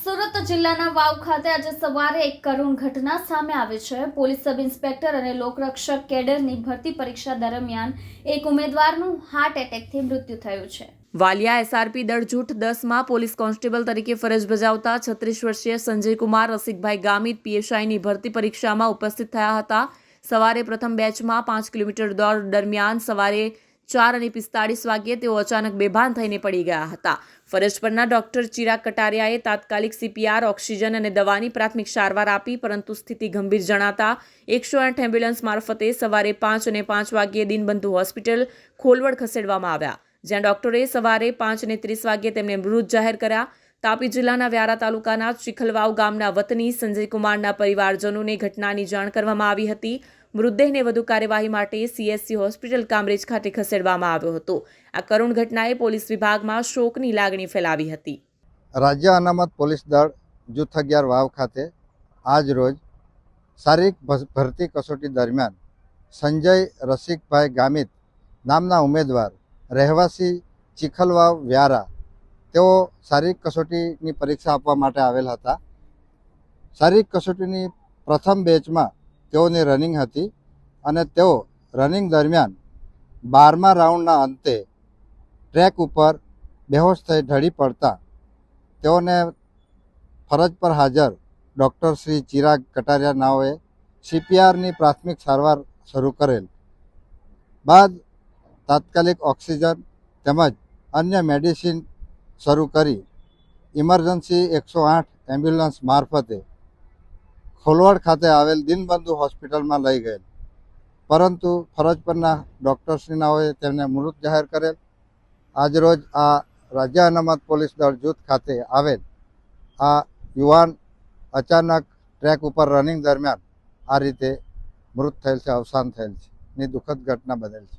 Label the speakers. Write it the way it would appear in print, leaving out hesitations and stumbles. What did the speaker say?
Speaker 1: સુરત જિલ્લાના વાવ ખાતે આજે સવારે એક કરુણ ઘટના સામે આવી છે। પોલીસ સબ ઇન્સ્પેક્ટર અને લોકરક્ષક કેડરની ભરતી પરીક્ષા દરમિયાન એક ઉમેદવારનું હાર્ટ એટેકથી મૃત્યુ થયું છે। વાલિયા એસઆરપી દળ જૂથ 10માં પોલીસ કોન્સ્ટેબલ તરીકે ફરજ બજાવતા 36 વર્ષીય સંજયકુમાર રસિકભાઈ ગામિત પીએસઆઈની ભરતી પરીક્ષામાં ઉપસ્થિત થયા હતા। સવારે પ્રથમ બેચમાં 5 કિલોમીટર દોડ દરમિયાન સવારે 4:45 વાગ્યે તેઓ અચાનક બેભાન થઈને પડી ગયા હતા। ફરજ પરના ડોક્ટર ચિરાગ કટારિયાએ તાત્કાલિક સીપીઆર, ઓક્સિજન અને દવાની પ્રાથમિક સારવાર આપી, પરંતુ સ્થિતિ ગંભીર જણાતા 108 એમ્બ્યુલન્સ મારફતે સવારે 5:05 વાગ્યે દિનબંધુ હોસ્પિટલ ખોલવડ ખસેડવામાં આવ્યા, જ્યાં ડોક્ટરે સવારે 5:30 વાગ્યે તેમને મૃત જાહેર કર્યા। તાપી જિલ્લાના વ્યારા તાલુકાના ચીખલવાવ ગામના વતની સંજયકુમારના પરિવારજનોને ઘટનાની જાણ કરવામાં આવી હતી। મૃતદેહને વધુ કાર્યવાહી માટે સીએસસી હોસ્પિટલ કામરેજ ખાતે ખસેડવામાં આવ્યો હતો। આ કરુણ ઘટનાએ પોલીસ વિભાગમાં શોકની લાગણી ફેલાવી હતી।
Speaker 2: રાજ્ય અનામત પોલીસ દળ જૂથ 11 વાવ ખાતે આજ રોજ શારીરિક ભરતી કસોટી દરમિયાન સંજય રસિકભાઈ ગામિત નામના ઉમેદવાર રહેવાસી ચીખલવાવ વ્યારા તેઓ શારીરિક કસોટીની પરીક્ષા આપવા માટે આવેલ હતા। શારીરિક કસોટીની પ્રથમ બેચમાં તેઓની રનિંગ હતી અને તેઓ રનિંગ દરમિયાન 12મા રાઉન્ડના અંતે ટ્રેક ઉપર બેહોશ થઈ ઢળી પડતા તેઓને ફરજ પર હાજર ડૉક્ટર શ્રી ચિરાગ કટારિયા નાઓએ સીપીઆરની પ્રાથમિક સારવાર શરૂ કરેલ બાદ તાત્કાલિક ઓક્સિજન તેમજ અન્ય મેડિસિન શરૂ કરી ઇમરજન્સી 108 એમ્બ્યુલન્સ મારફતે ખોલવડ ખાતે આવેલ દિનબંધુ હોસ્પિટલમાં લઈ ગયેલ, પરંતુ ફરજ પરના ડૉક્ટરશ્રીનાઓએ તેમને મૃત જાહેર કરેલ। આજરોજ આ રાજ્ય અનામત પોલીસ દળ જૂથ ખાતે આવેલ આ યુવાન અચાનક ટ્રેક ઉપર રનિંગ દરમિયાન આ રીતે મૃત થયેલ છે, અવસાન થયેલ છે ની દુઃખદ ઘટના બનેલ છે।